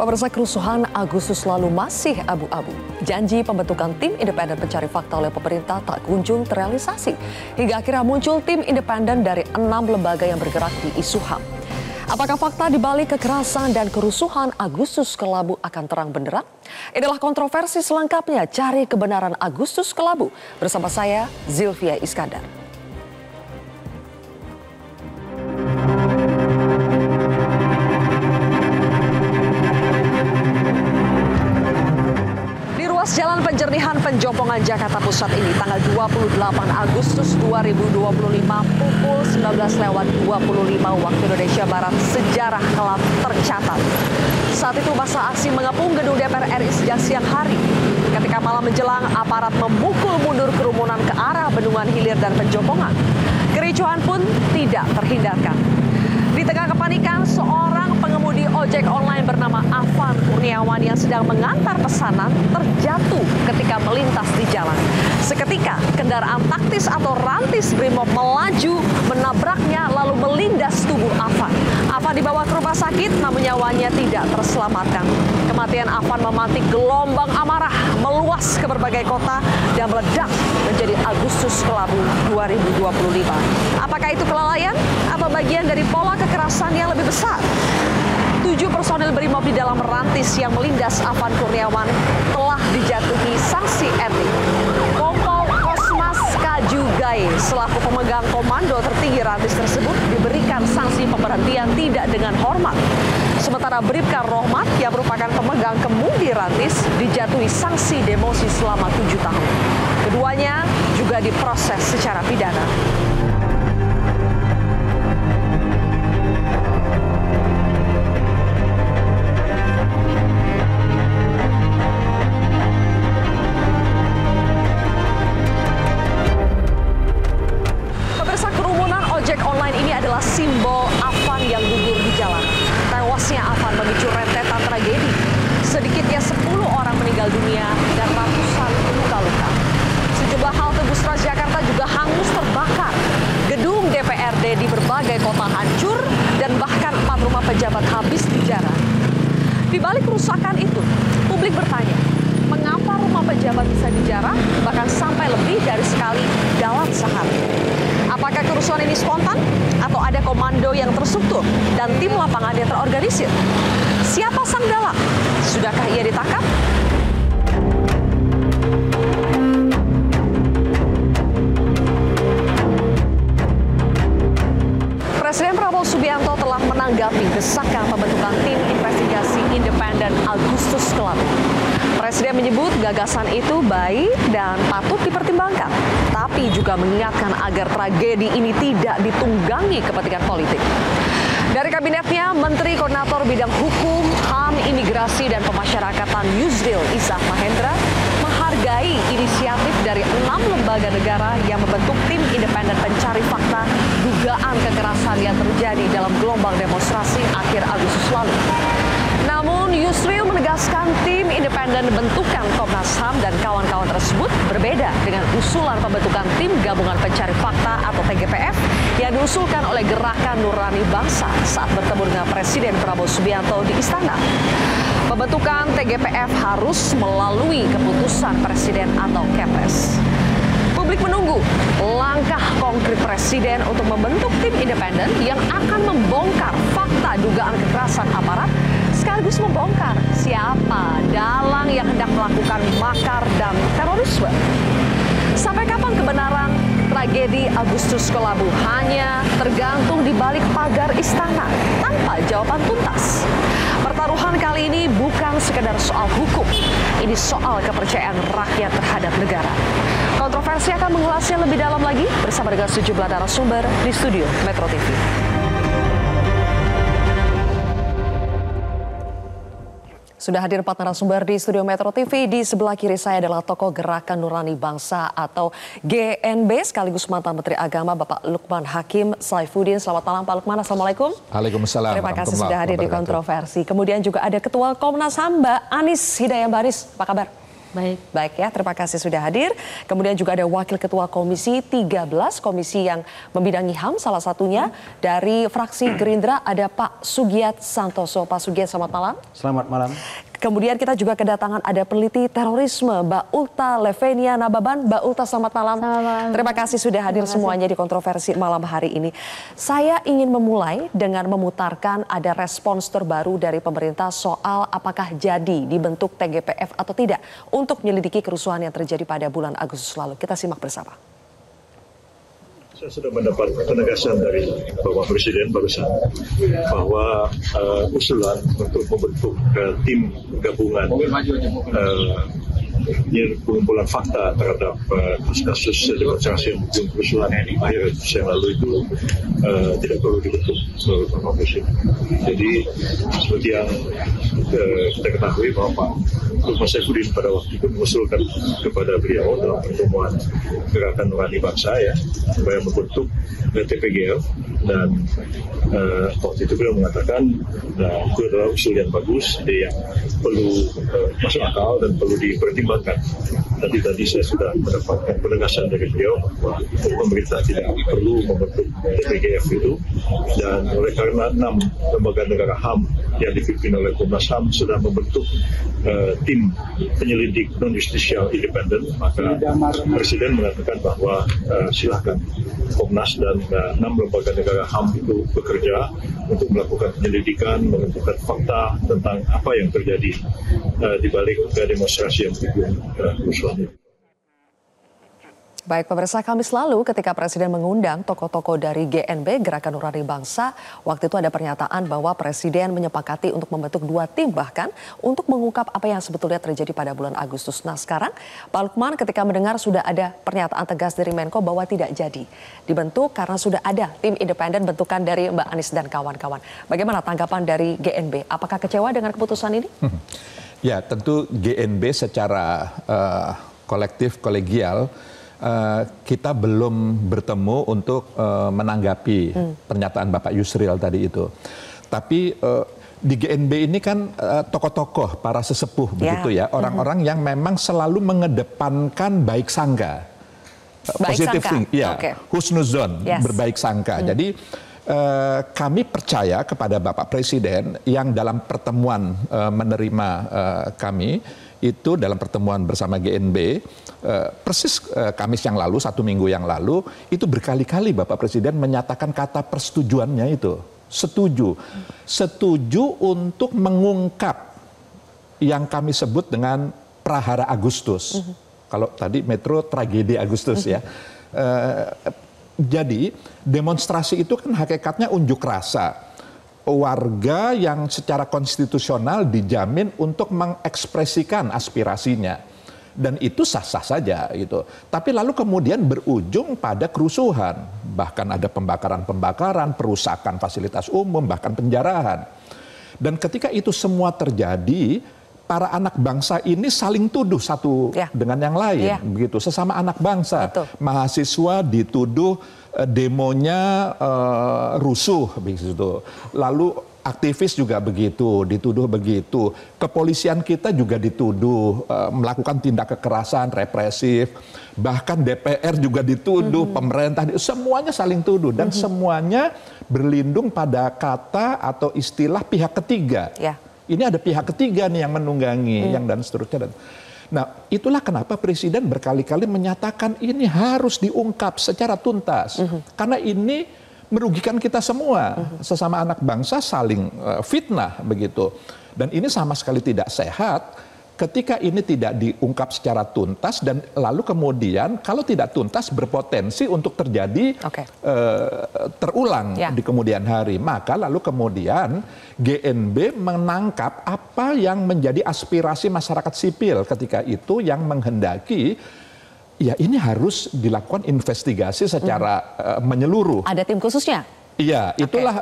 Pemirsa, kerusuhan Agustus lalu masih abu-abu. Janji pembentukan tim independen pencari fakta oleh pemerintah tak kunjung terrealisasi. Hingga akhirnya muncul tim independen dari 6 lembaga yang bergerak di isu HAM. Apakah fakta di balik kekerasan dan kerusuhan Agustus Kelabu akan terang benderang? Inilah kontroversi selengkapnya, cari kebenaran Agustus Kelabu. Bersama saya, Zilvia Iskandar. Jalan Penjernihan Penjompongan Jakarta Pusat ini tanggal 28 Agustus 2025 pukul 19.25 waktu Indonesia Barat sejarah kelam tercatat. Saat itu masa aksi mengepung gedung DPR RI sejak siang hari. Ketika malam menjelang, aparat memukul mundur kerumunan ke arah Bendungan Hilir dan Penjompongan. Kericuhan pun tidak terhindarkan. Di tengah kepanikan, seorang pengemudi ojek online bernama Afan Kurniawan yang sedang mengantar pesanan terjatuh ketika melintas di jalan. Seketika, kendaraan taktis atau rantis Brimob melaju, menabraknya lalu melindas tubuh Afan. Afan dibawa ke rumah sakit, namun nyawanya tidak terselamatkan. Kematian Afan memantik gelombang amarah meluas ke berbagai kota dan meledak menjadi Agustus Kelabu 2025. Apakah itu kelalaian atau bagian dari pola kekerasan yang lebih besar? 7 personil Brimob di dalam rantis yang melindas Afan Kurniawan telah dijatuhi sanksi etik. Kompol Kosmas Kajugai selaku pemegang komando tertinggi rantis tersebut diberikan sanksi pemberhentian tidak dengan hormat. Sementara Bribka Rohmat yang merupakan pemegang kemudi rantis dijatuhi sanksi demosi selama 7 tahun. Keduanya juga diproses secara pidana. Ojek online ini adalah simbol Afan yang gugur di jalan. Tewasnya Afan memicu rentetan tragedi. Sedikitnya 10 orang meninggal dunia dan ratusan luka-luka. Sejumlah halte bus Transjakarta juga hangus terbakar. Gedung DPRD di berbagai kota hancur dan bahkan 4 rumah pejabat habis dijarah. Di balik kerusakan itu, publik bertanya, mengapa rumah pejabat bisa dijarah bahkan sampai lebih dari sekali dalam sehari? Apakah kerusuhan ini spontan atau ada komando yang terstruktur dan tim lapangan yang terorganisir? Siapa sang dalang? Sudahkah ia ditangkap? Presiden Prabowo Subianto telah menanggapi desakan pembentukan tim investigasi independen Agustus Kelabu. Presiden menyebut gagasan itu baik dan patut dipertimbangkan, tapi juga mengingatkan agar tragedi ini tidak ditunggangi kepentingan politik. Dari kabinetnya, Menteri Koordinator Bidang Hukum, HAM, Imigrasi, dan Pemasyarakatan Yusril Izzah Mahendra menghargai inisiatif dari 6 lembaga negara yang membentuk tim independen pencari fakta dugaan kekerasan yang terjadi dalam gelombang demonstrasi akhir Agustus lalu. Namun Yusril menegaskan tim independen bentukan Komnas HAM dan kawan-kawan tersebut berbeda dengan usulan pembentukan tim gabungan pencari fakta atau TGPF yang diusulkan oleh Gerakan Nurani Bangsa saat bertemu dengan Presiden Prabowo Subianto di Istana. Pembentukan TGPF harus melalui keputusan Presiden atau Kepres. Publik menunggu langkah konkret Presiden untuk membentuk tim independen yang akan membongkar fakta dugaan kekerasan aparat sekaligus membongkar siapa dalang yang hendak melakukan makar dan terorisme. Sampai kapan kebenaran tragedi Agustus Kelabu hanya tergantung di balik pagar istana tanpa jawaban tuntas? Pertaruhan kali ini bukan sekedar soal hukum, ini soal kepercayaan rakyat terhadap negara. Kontroversi akan mengulasnya lebih dalam lagi bersama dengan sejumlah narasumber di studio Metro TV. Sudah hadir 4 narasumber di studio Metro TV. Di sebelah kiri saya adalah tokoh Gerakan Nurani Bangsa atau GNB sekaligus mantan Menteri Agama Bapak Lukman Hakim Saifuddin. Selamat malam Pak Lukman, Assalamualaikum. Waalaikumsalam. Terima kasih sudah hadir di kontroversi. Kemudian juga ada Ketua Komnas HAM Mbak Anis Hidayah. Mbak Anis, apa kabar? Baik ya, terima kasih sudah hadir. Kemudian juga ada Wakil Ketua Komisi 13, komisi yang membidangi HAM, salah satunya dari fraksi Gerindra ada Pak Sugiat Santoso. Pak Sugiat, selamat malam. Selamat malam. Kemudian kita juga kedatangan ada peneliti terorisme, Mbak Ulta Levenia Nababan. Mbak Ulta, selamat malam. Selamat malam. Terima kasih sudah hadir semuanya di kontroversi malam hari ini. Saya ingin memulai dengan memutarkan ada respons terbaru dari pemerintah soal apakah jadi dibentuk TGPF atau tidak untuk menyelidiki kerusuhan yang terjadi pada bulan Agustus lalu. Kita simak bersama. Saya sudah mendapat penegasan dari Bapak Presiden barusan bahwa usulan untuk membentuk tim gabungan pengumpulan fakta terhadap kasus demonstrasi yang kerusuhan akhir yang lalu itu tidak perlu dibentuk oleh Bapak Presiden. Jadi seperti yang kita ketahui bahwa Pak Saifuddin pada waktu itu mengusulkan kepada beliau dalam pertemuan Gerakan Nurani Bangsa ya supaya membentuk TPGF dan waktu itu beliau mengatakan itu adalah usul yang bagus, yang perlu masuk akal dan perlu dipertimbangkan. Tadi saya sudah mendapatkan penegasan dari beliau bahwa pemerintah tidak perlu membentuk TPGF itu, dan oleh karena 6 lembaga negara HAM yang dipimpin oleh Komnas HAM sudah membentuk tim penyelidik non-justisial independen, maka Presiden mengatakan bahwa silakan Komnas dan 6 lembaga negara HAM itu bekerja untuk melakukan penyelidikan, menentukan fakta tentang apa yang terjadi di balik demonstrasi yang kerusuhan. Baik pemirsa, Kamis lalu ketika Presiden mengundang tokoh-tokoh dari GNB, Gerakan Nurani Bangsa, waktu itu ada pernyataan bahwa Presiden menyepakati untuk membentuk 2 tim bahkan untuk mengungkap apa yang sebetulnya terjadi pada bulan Agustus. Nah sekarang Pak Lukman ketika mendengar sudah ada pernyataan tegas dari Menko bahwa tidak jadi dibentuk karena sudah ada tim independen bentukan dari Mbak Anies dan kawan-kawan. Bagaimana tanggapan dari GNB? Apakah kecewa dengan keputusan ini? Ya tentu GNB secara kolektif, kolegial, kita belum bertemu untuk menanggapi pernyataan Bapak Yusril tadi itu. Tapi di GNB ini kan tokoh-tokoh para sesepuh begitu ya, orang-orang yang memang selalu mengedepankan baik sangka, positive thinking, ya, husnuzon, berbaik sangka. Jadi kami percaya kepada Bapak Presiden yang dalam pertemuan menerima kami itu dalam pertemuan bersama GNB persis Kamis yang lalu, 1 minggu yang lalu itu berkali-kali Bapak Presiden menyatakan kata persetujuannya itu setuju untuk mengungkap yang kami sebut dengan Prahara Agustus. Kalau tadi Metro tragedi Agustus ya. Jadi demonstrasi itu kan hakikatnya unjuk rasa warga yang secara konstitusional dijamin untuk mengekspresikan aspirasinya, dan itu sah-sah saja gitu. Tapi lalu kemudian berujung pada kerusuhan, bahkan ada pembakaran-pembakaran, perusakan fasilitas umum, bahkan penjarahan. Dan ketika itu semua terjadi, para anak bangsa ini saling tuduh satu dengan yang lain, begitu, sesama anak bangsa. Mahasiswa dituduh demonya rusuh begitu. Lalu aktivis juga begitu, dituduh begitu. Kepolisian kita juga dituduh melakukan tindak kekerasan, represif. Bahkan DPR juga dituduh, pemerintah, semuanya saling tuduh dan semuanya berlindung pada kata atau istilah pihak ketiga. Ini ada pihak ketiga nih yang menunggangi, yang dan seterusnya. Nah, itulah kenapa Presiden berkali-kali menyatakan ini harus diungkap secara tuntas. Karena ini merugikan kita semua. Sesama anak bangsa saling fitnah begitu. Dan ini sama sekali tidak sehat ketika ini tidak diungkap secara tuntas dan lalu kemudian kalau tidak tuntas berpotensi untuk terjadi terulang di kemudian hari. Maka lalu kemudian GNB menangkap apa yang menjadi aspirasi masyarakat sipil ketika itu yang menghendaki ya ini harus dilakukan investigasi secara menyeluruh. Ada tim khususnya? Iya, itulah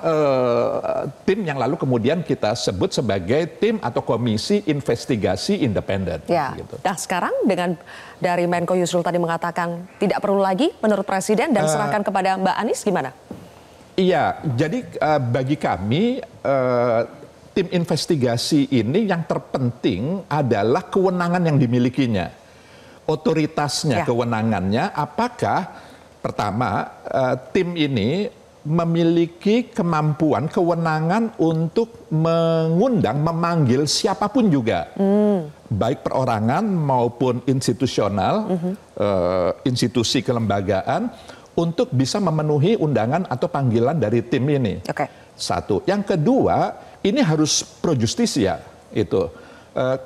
tim yang lalu kemudian kita sebut sebagai tim atau komisi investigasi independen. Gitu. Nah sekarang dengan dari Menko Yusril tadi mengatakan tidak perlu lagi menurut Presiden dan serahkan kepada Mbak Anies, gimana? Iya, jadi bagi kami tim investigasi ini yang terpenting adalah kewenangan yang dimilikinya, otoritasnya, kewenangannya. Apakah pertama tim ini memiliki kemampuan, kewenangan untuk mengundang, memanggil siapapun juga, baik perorangan maupun institusional, institusi kelembagaan, untuk bisa memenuhi undangan atau panggilan dari tim ini. Satu. Yang kedua, ini harus pro justisia itu.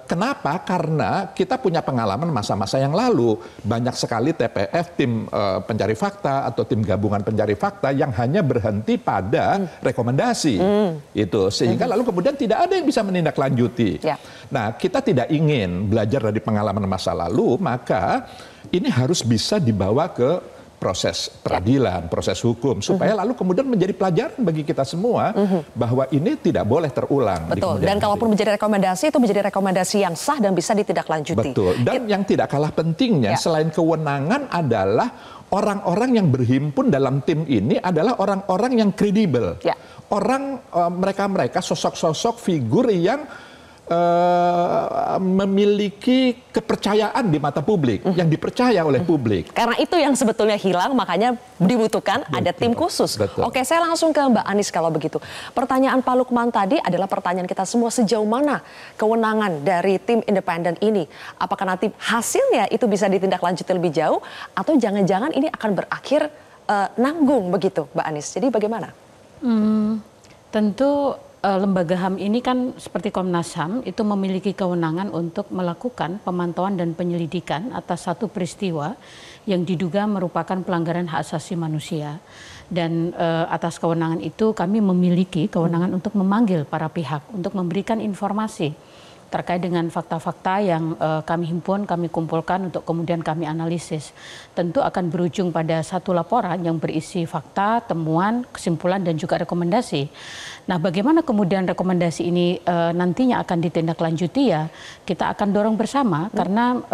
Kenapa? Karena kita punya pengalaman masa-masa yang lalu. Banyak sekali TPF, tim pencari fakta atau tim gabungan pencari fakta yang hanya berhenti pada rekomendasi. Itu. Sehingga lalu kemudian tidak ada yang bisa menindaklanjuti. Nah, kita tidak ingin belajar dari pengalaman masa lalu, maka ini harus bisa dibawa ke proses peradilan, proses hukum, supaya lalu kemudian menjadi pelajaran bagi kita semua bahwa ini tidak boleh terulang. Betul, dan kalaupun menjadi rekomendasi, itu menjadi rekomendasi yang sah dan bisa ditindaklanjuti. Betul, dan yang tidak kalah pentingnya, selain kewenangan adalah orang-orang yang berhimpun dalam tim ini adalah orang-orang yang kredibel. Orang, mereka-mereka sosok-sosok figur yang memiliki kepercayaan di mata publik, yang dipercaya oleh publik. Karena itu yang sebetulnya hilang, makanya dibutuhkan ada tim khusus. Oke, saya langsung ke Mbak Anies kalau begitu. Pertanyaan Pak Lukman tadi adalah pertanyaan kita semua, sejauh mana kewenangan dari tim independen ini? Apakah nanti hasilnya itu bisa ditindaklanjuti lebih jauh, atau jangan-jangan ini akan berakhir nanggung begitu, Mbak Anies? Jadi bagaimana? Tentu lembaga HAM ini kan seperti Komnas HAM itu memiliki kewenangan untuk melakukan pemantauan dan penyelidikan atas satu peristiwa yang diduga merupakan pelanggaran hak asasi manusia. Dan atas kewenangan itu kami memiliki kewenangan untuk memanggil para pihak untuk memberikan informasi terkait dengan fakta-fakta yang kami himpun, kami kumpulkan untuk kemudian kami analisis. Tentu akan berujung pada satu laporan yang berisi fakta, temuan, kesimpulan, dan juga rekomendasi. Nah, bagaimana kemudian rekomendasi ini nantinya akan ditindaklanjuti, ya kita akan dorong bersama, karena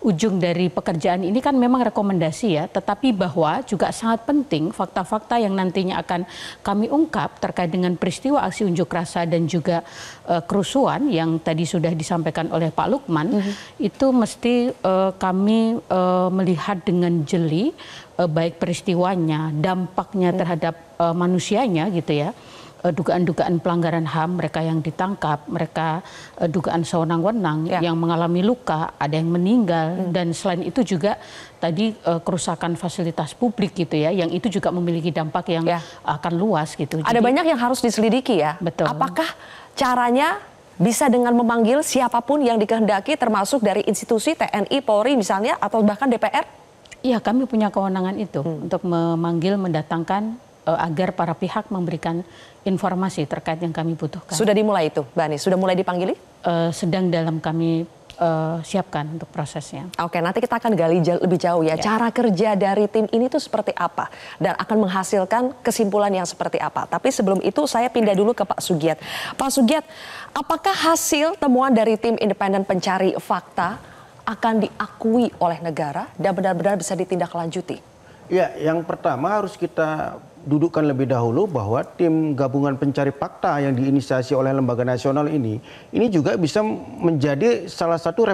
ujung dari pekerjaan ini kan memang rekomendasi, ya, tetapi bahwa juga sangat penting fakta-fakta yang nantinya akan kami ungkap terkait dengan peristiwa aksi unjuk rasa dan juga kerusuhan yang tadi sudah disampaikan oleh Pak Lukman, itu mesti kami melihat dengan jeli, baik peristiwanya, dampaknya terhadap manusianya gitu ya, dugaan-dugaan pelanggaran HAM, mereka yang ditangkap, mereka dugaan sewenang-wenang yang mengalami luka, ada yang meninggal, dan selain itu juga tadi kerusakan fasilitas publik gitu ya, yang itu juga memiliki dampak yang akan luas gitu. Ada banyak yang harus diselidiki ya. Betul. Apakah caranya bisa dengan memanggil siapapun yang dikehendaki, termasuk dari institusi TNI, Polri misalnya, atau bahkan DPR? Iya, kami punya kewenangan itu untuk memanggil, mendatangkan agar para pihak memberikan informasi terkait yang kami butuhkan. Sudah dimulai itu, Mbak Anies? Sudah mulai dipanggili? Sedang dalam kami siapkan untuk prosesnya. Oke, nanti kita akan gali lebih jauh ya. Cara kerja dari tim ini tuh seperti apa dan akan menghasilkan kesimpulan yang seperti apa. Tapi sebelum itu saya pindah dulu ke Pak Sugiat. Pak Sugiat, apakah hasil temuan dari tim independen pencari fakta akan diakui oleh negara dan benar-benar bisa ditindaklanjuti? Ya, yang pertama harus kita dudukkan lebih dahulu bahwa tim gabungan pencari fakta yang diinisiasi oleh lembaga nasional ini juga bisa menjadi salah satu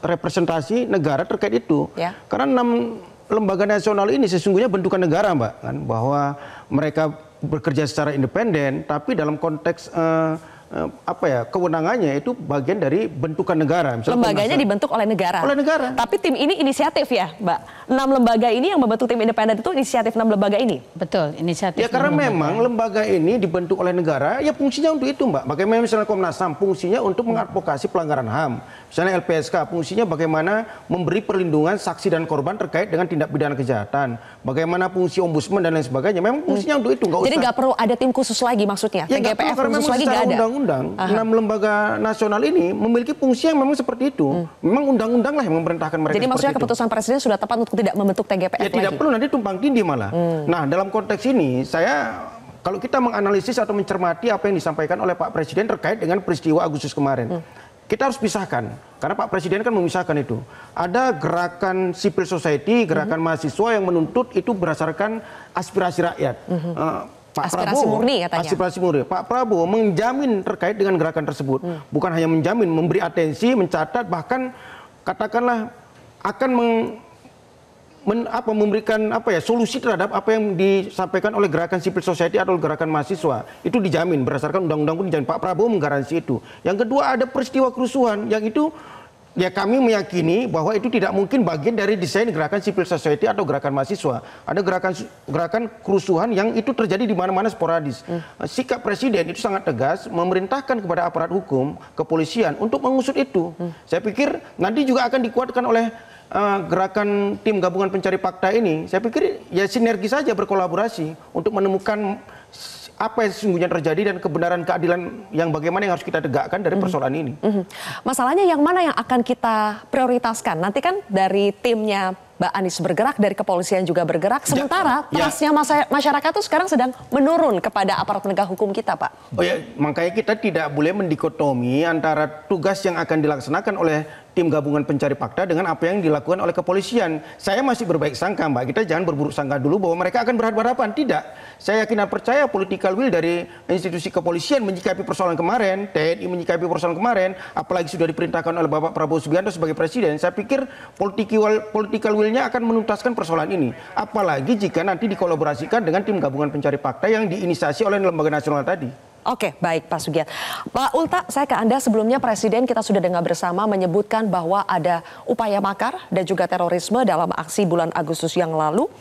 representasi negara terkait itu. Karena 6 lembaga nasional ini sesungguhnya bentukan negara, Mbak, kan, bahwa mereka bekerja secara independen, tapi dalam konteks kewenangannya itu bagian dari bentukan negara. Misalnya lembaganya dibentuk oleh negara. Oleh negara. Tapi tim ini inisiatif ya, Mbak. 6 lembaga ini yang membentuk tim independen itu inisiatif 6 lembaga ini. Betul, inisiatif. Ya karena memang lembaga ini dibentuk oleh negara, ya fungsinya untuk itu, Mbak. Bagaimana misalnya Komnas HAM fungsinya untuk mengadvokasi pelanggaran HAM. Misalnya LPSK fungsinya bagaimana memberi perlindungan saksi dan korban terkait dengan tindak pidana kejahatan. Bagaimana fungsi ombudsman dan lain sebagainya. Memang fungsinya untuk itu, nggak usah. Jadi nggak perlu ada tim khusus lagi maksudnya? Ya, TGPF khusus lagi nggak ada? Undang-undang 6 lembaga nasional ini memiliki fungsi yang memang seperti itu. Memang undang-undang lah yang memerintahkan mereka. Jadi maksudnya keputusan presiden sudah tepat untuk tidak membentuk TGPF lagi? Ya tidak perlu, nanti tumpang tindih malah. Nah, dalam konteks ini kalau kita menganalisis atau mencermati apa yang disampaikan oleh Pak Presiden terkait dengan peristiwa Agustus kemarin, kita harus pisahkan. Karena Pak Presiden kan memisahkan itu. Ada gerakan civil society, gerakan mahasiswa yang menuntut itu berdasarkan aspirasi rakyat. Pak aspirasi Prabowo, murni katanya. aspirasi murni. Pak Prabowo menjamin terkait dengan gerakan tersebut. Bukan hanya menjamin, memberi atensi, mencatat, bahkan katakanlah akan memberikan solusi terhadap apa yang disampaikan oleh gerakan civil society atau gerakan mahasiswa. Itu dijamin berdasarkan undang-undang pun dijamin. Pak Prabowo menggaransi itu. Yang kedua, ada peristiwa kerusuhan yang itu ya kami meyakini bahwa itu tidak mungkin bagian dari desain gerakan civil society atau gerakan mahasiswa. Ada gerakan kerusuhan yang itu terjadi di mana-mana sporadis. Sikap presiden itu sangat tegas, memerintahkan kepada aparat hukum, kepolisian untuk mengusut itu. Saya pikir nanti juga akan dikuatkan oleh gerakan tim gabungan pencari fakta ini. Saya pikir ya sinergi saja, berkolaborasi untuk menemukan apa yang sesungguhnya terjadi dan kebenaran keadilan yang bagaimana yang harus kita tegakkan dari persoalan ini. Masalahnya yang mana yang akan kita prioritaskan? Nanti kan dari timnya Mbak Anies bergerak, dari kepolisian juga bergerak. Sementara trustnya masyarakat itu sekarang sedang menurun kepada aparat penegak hukum kita, Pak. Oh ya, makanya kita tidak boleh mendikotomi antara tugas yang akan dilaksanakan oleh tim gabungan pencari fakta dengan apa yang dilakukan oleh kepolisian. Saya masih berbaik sangka, Mbak. Kita jangan berburuk sangka dulu bahwa mereka akan berhadapan-hadapan. Tidak. Saya yakin dan percaya political will dari institusi kepolisian menyikapi persoalan kemarin, TNI menyikapi persoalan kemarin, apalagi sudah diperintahkan oleh Bapak Prabowo Subianto sebagai presiden. Saya pikir political will-nya akan menuntaskan persoalan ini. Apalagi jika nanti dikolaborasikan dengan tim gabungan pencari fakta yang diinisiasi oleh lembaga nasional tadi. Oke, baik Pak Sugiat. Pak Ulta, saya ke Anda. Sebelumnya Presiden kita sudah dengar bersama menyebutkan bahwa ada upaya makar dan juga terorisme dalam aksi bulan Agustus yang lalu.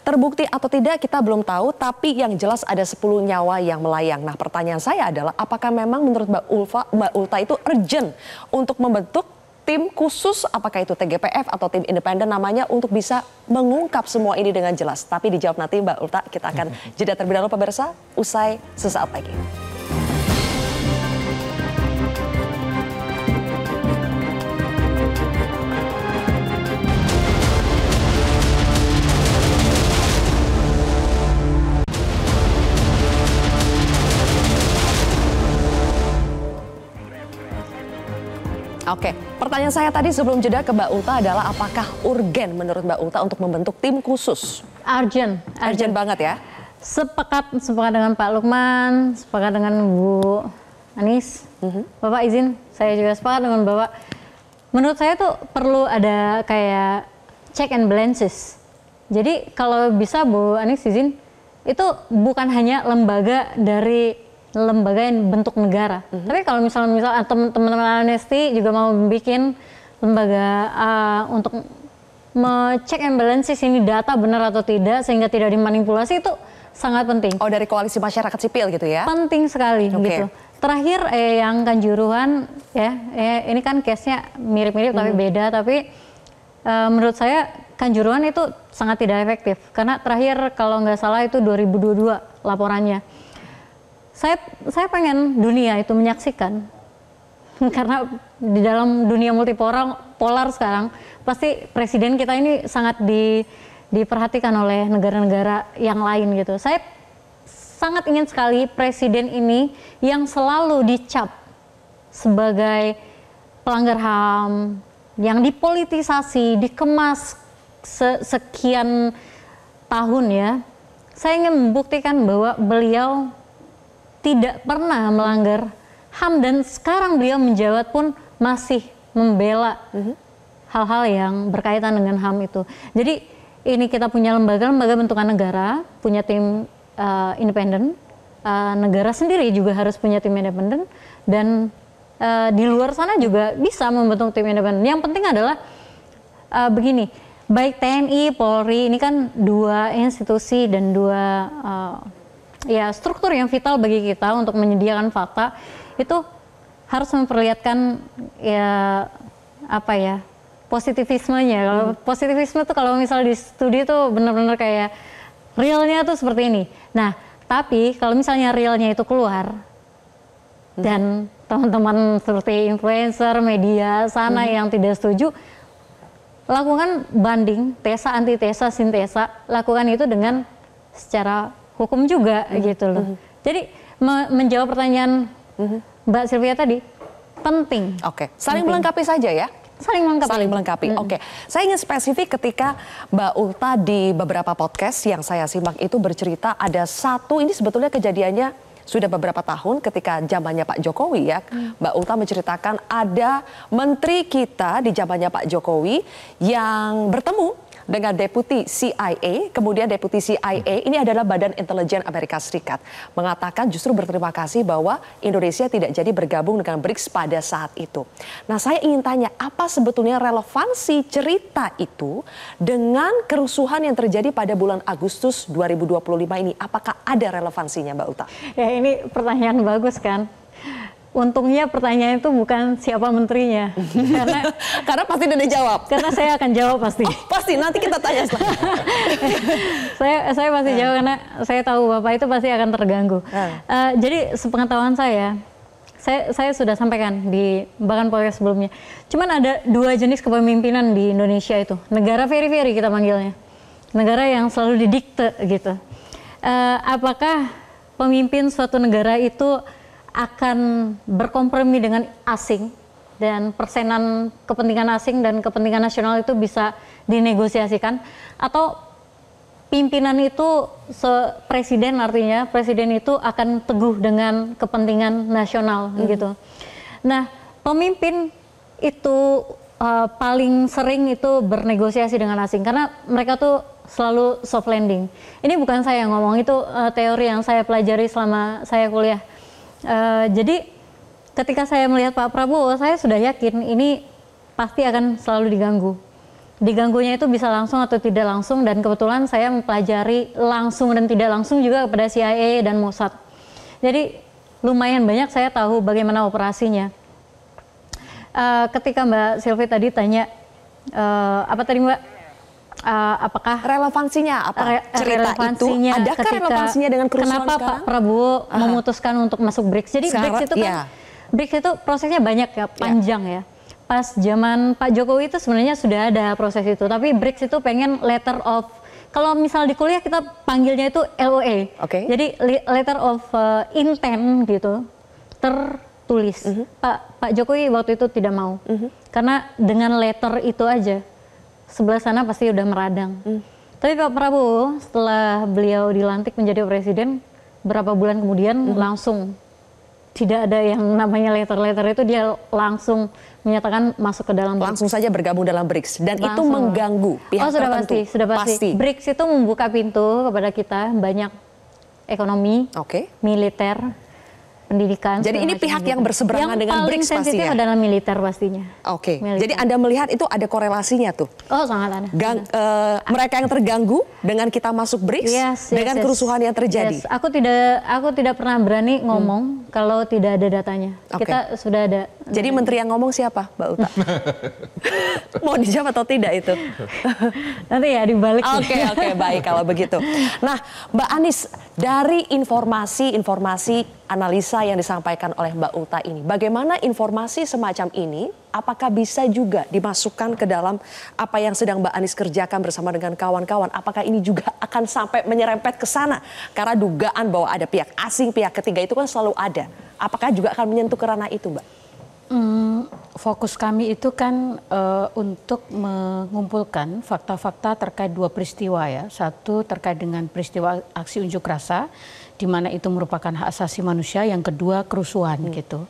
Terbukti atau tidak kita belum tahu, tapi yang jelas ada 10 nyawa yang melayang. Nah, pertanyaan saya adalah apakah memang menurut Mbak Ulta itu urgent untuk membentuk tim khusus, apakah itu TGPF atau tim independen namanya, untuk bisa mengungkap semua ini dengan jelas? Tapi dijawab nanti Mbak Ulta. Kita akan jeda terlebih dahulu pemirsa, usai sesaat lagi. Oke, pertanyaan saya tadi sebelum jeda ke Mbak Ulta adalah apakah urgen menurut Mbak Ulta untuk membentuk tim khusus? Urgent Banget ya? Sepakat dengan Pak Lukman, sepakat dengan Bu Anies. Bapak izin, saya juga sepakat dengan Bapak. Menurut saya tuh perlu ada kayak check and balances. Jadi kalau bisa Bu Anies izin, itu bukan hanya lembaga yang bentuk negara. Tapi kalau misalnya teman-teman Amnesty juga mau bikin lembaga untuk check and balances ini data benar atau tidak sehingga tidak dimanipulasi, itu sangat penting. Oh, dari koalisi masyarakat sipil gitu ya? Penting sekali gitu. Terakhir yang Kanjuruhan ya ini kan case-nya mirip-mirip tapi beda, tapi menurut saya Kanjuruhan itu sangat tidak efektif karena terakhir kalau nggak salah itu 2022 laporannya. Saya pengen dunia itu menyaksikan karena di dalam dunia multipolar sekarang pasti presiden kita ini sangat diperhatikan oleh negara-negara yang lain gitu. Saya sangat ingin sekali presiden ini yang selalu dicap sebagai pelanggar HAM, yang dipolitisasi, dikemas sekian tahun ya. Saya ingin membuktikan bahwa beliau tidak pernah melanggar HAM dan sekarang beliau menjabat pun masih membela hal-hal yang berkaitan dengan HAM itu. Jadi ini kita punya lembaga bentukan negara, punya tim independen, negara sendiri juga harus punya tim independen, dan di luar sana juga bisa membentuk tim independen. Yang penting adalah begini, baik TNI, Polri ini kan dua institusi dan dua struktur yang vital bagi kita untuk menyediakan fakta, itu harus memperlihatkan positivismenya. Kalau positivisme tuh kalau misal di studi tuh benar-benar kayak realnya tuh seperti ini. Nah, tapi kalau misalnya realnya itu keluar dan teman-teman seperti influencer, media sana yang tidak setuju, lakukan banding, tesa, antitesa, sintesa, lakukan itu dengan secara hukum juga gitu loh. Jadi menjawab pertanyaan Mbak Sylvia tadi penting. Oke, saling melengkapi saja ya. Saling melengkapi. Saling melengkapi. Oke. Saya ingin spesifik ketika Mbak Ulta di beberapa podcast yang saya simak itu bercerita ada satu, ini sebetulnya kejadiannya sudah beberapa tahun ketika zamannya Pak Jokowi ya. Mbak Ulta menceritakan ada menteri kita di zamannya Pak Jokowi yang bertemu dengan deputi CIA, kemudian deputi CIA ini adalah Badan Intelijen Amerika Serikat, mengatakan justru berterima kasih bahwa Indonesia tidak jadi bergabung dengan BRICS pada saat itu. Nah, saya ingin tanya, apa sebetulnya relevansi cerita itu dengan kerusuhan yang terjadi pada bulan Agustus 2025 ini? Apakah ada relevansinya, Mbak Ulta? Ya, ini pertanyaan bagus kan. Untungnya pertanyaan itu bukan siapa menterinya, karena pasti udah dijawab. Karena saya akan jawab pasti. Oh, pasti nanti kita tanya setelah. saya pasti jawab karena saya tahu Bapak itu pasti akan terganggu. Jadi sepengetahuan saya sudah sampaikan di bahkan podcast sebelumnya. Cuman ada dua jenis kepemimpinan di Indonesia itu. Negara very-very kita panggilnya. Negara yang selalu didikte gitu. Apakah pemimpin suatu negara itu akan berkompromi dengan asing dan persenan kepentingan asing dan kepentingan nasional itu bisa dinegosiasikan, atau pimpinan itu presiden, artinya presiden itu akan teguh dengan kepentingan nasional gitu. Nah, pemimpin itu paling sering itu bernegosiasi dengan asing karena mereka tuh selalu soft landing. Ini bukan saya yang ngomong, itu teori yang saya pelajari selama saya kuliah. Jadi ketika saya melihat Pak Prabowo, saya sudah yakin ini pasti akan selalu diganggu. Diganggunya itu bisa langsung atau tidak langsung, dan kebetulan saya mempelajari langsung dan tidak langsung juga kepada CIA dan Mossad. Jadi lumayan banyak saya tahu bagaimana operasinya. Ketika Mbak Sylvie tadi tanya, apa tadi Mbak? Apakah relevansinya apa cerita relevansinya itu? Adakah relevansinya dengan kerusuhan kenapa sekarang? Pak Prabowo memutuskan untuk masuk BRICS? Jadi BRICS itu kan BRICS itu prosesnya banyak ya, panjang ya. Pas zaman Pak Jokowi itu sebenarnya sudah ada proses itu, tapi BRICS itu pengen letter of, kalau misal di kuliah kita panggilnya itu LOA. Jadi letter of intent gitu, tertulis. Pak Jokowi waktu itu tidak mau. Karena dengan letter itu aja sebelah sana pasti udah meradang. Tapi Pak Prabowo setelah beliau dilantik menjadi presiden, berapa bulan kemudian langsung tidak ada yang namanya letter-letter itu, dia langsung menyatakan masuk ke dalam BRICS. Langsung saja bergabung dalam BRICS, dan langsung. Itu mengganggu pihak tertentu. Sudah pasti. BRICS itu membuka pintu kepada kita banyak ekonomi, militer, pendidikan. Jadi ini pihak yang berseberangan dengan BRICS pastinya. Yang paling sensitif adalah militer pastinya. Jadi Anda melihat itu ada korelasinya tuh? Oh, sangat ada. Mereka yang terganggu dengan kita masuk BRICS, dengan kerusuhan yang terjadi. Aku tidak pernah berani ngomong kalau tidak ada datanya. Kita sudah ada. Jadi menteri yang ngomong siapa, Mbak Ulta? Mau dijawab atau tidak itu? Nanti ya dibalik. Oke, baik kalau begitu. Nah, Mbak Anies, dari informasi analisa yang disampaikan oleh Mbak Ulta ini, bagaimana informasi semacam ini apakah bisa juga dimasukkan ke dalam apa yang sedang Mbak Anies kerjakan bersama dengan kawan-kawan? Apakah ini juga akan sampai menyerempet ke sana? Karena dugaan bahwa ada pihak asing, pihak ketiga itu kan selalu ada. Apakah juga akan menyentuh ke ranah itu, Mbak? Fokus kami itu kan untuk mengumpulkan fakta-fakta terkait dua peristiwa ya. Satu terkait dengan peristiwa aksi unjuk rasa, di mana itu merupakan hak asasi manusia. Yang kedua kerusuhan gitu.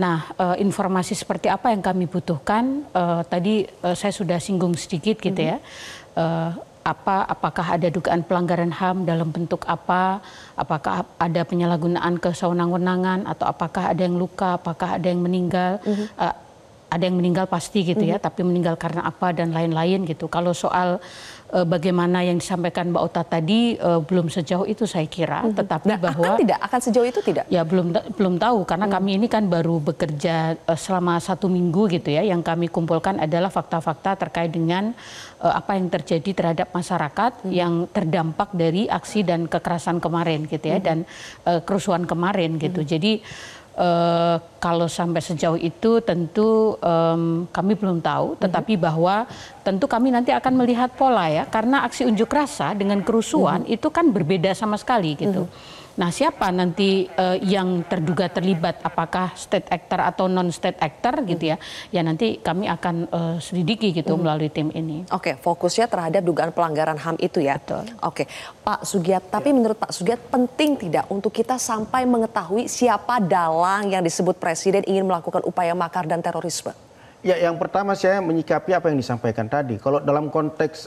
Nah, informasi seperti apa yang kami butuhkan? Tadi saya sudah singgung sedikit gitu ya. Apakah ada dugaan pelanggaran HAM dalam bentuk apa? Apakah ada penyalahgunaan kesewenang-wenangan, atau apakah ada yang luka, apakah ada yang meninggal? Ada yang meninggal pasti gitu ya, tapi meninggal karena apa dan lain-lain gitu. Kalau soal bagaimana yang disampaikan Mbak Ulta tadi belum sejauh itu saya kira, tetapi bahwa akan sejauh itu tidak? Ya belum tahu karena kami ini kan baru bekerja selama 1 minggu gitu ya. Yang kami kumpulkan adalah fakta-fakta terkait dengan apa yang terjadi terhadap masyarakat yang terdampak dari aksi dan kekerasan kemarin gitu ya, dan kerusuhan kemarin gitu. Jadi kalau sampai sejauh itu tentu kami belum tahu, tetapi bahwa tentu kami nanti akan melihat pola ya, karena aksi unjuk rasa dengan kerusuhan itu kan berbeda sama sekali gitu. Nah, siapa nanti yang terduga terlibat, apakah state actor atau non state actor gitu ya? Ya nanti kami akan selidiki gitu melalui tim ini. Oke, fokusnya terhadap dugaan pelanggaran HAM itu ya. Betul. Oke, Pak Sugiat, tapi menurut Pak Sugiat penting tidak untuk kita sampai mengetahui siapa dalang yang disebut Presiden ingin melakukan upaya makar dan terorisme? Ya, yang pertama saya menyikapi apa yang disampaikan tadi. Kalau dalam konteks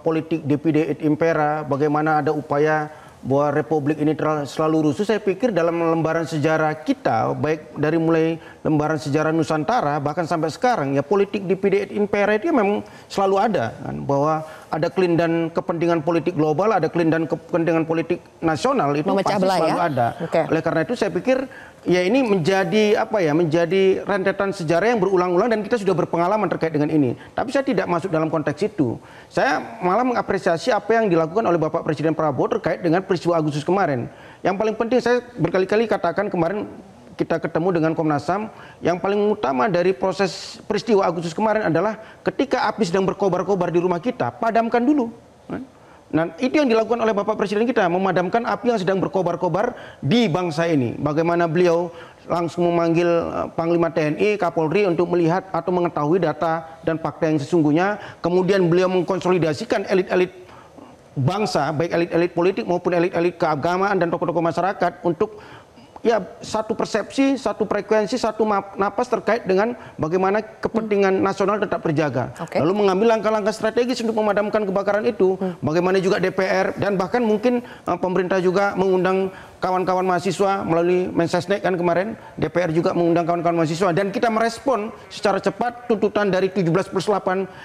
politik divide et impera, bagaimana ada upaya bahwa Republik ini selalu rusuh, saya pikir dalam lembaran sejarah kita, baik dari mulai lembaran sejarah Nusantara bahkan sampai sekarang, ya politik divide et impera itu memang selalu ada, kan? Bahwa ada kelindahan kepentingan politik global, ada kelindahan kepentingan politik nasional, itu pasti selalu ada. Oleh karena itu saya pikir ya ini menjadi menjadi rentetan sejarah yang berulang-ulang dan kita sudah berpengalaman terkait dengan ini. Tapi saya tidak masuk dalam konteks itu. Saya malah mengapresiasi apa yang dilakukan oleh Bapak Presiden Prabowo terkait dengan peristiwa Agustus kemarin. Yang paling penting, saya berkali-kali katakan kemarin kita ketemu dengan Komnas HAM, yang paling utama dari proses peristiwa Agustus kemarin adalah ketika api sedang berkobar-kobar di rumah kita, padamkan dulu. Nah, itu yang dilakukan oleh Bapak Presiden kita, memadamkan api yang sedang berkobar-kobar di bangsa ini. Bagaimana beliau langsung memanggil Panglima TNI, Kapolri untuk melihat atau mengetahui data dan fakta yang sesungguhnya. Kemudian beliau mengkonsolidasikan elit-elit bangsa, baik elit-elit politik maupun elit-elit keagamaan dan tokoh-tokoh masyarakat untuk ya satu persepsi, satu frekuensi, satu napas terkait dengan bagaimana kepentingan nasional tetap terjaga. Lalu mengambil langkah-langkah strategis untuk memadamkan kebakaran itu. Bagaimana juga DPR dan bahkan mungkin pemerintah juga mengundang kawan-kawan mahasiswa melalui Mensesnek kan kemarin, DPR juga mengundang kawan-kawan mahasiswa dan kita merespon secara cepat tuntutan dari 17+8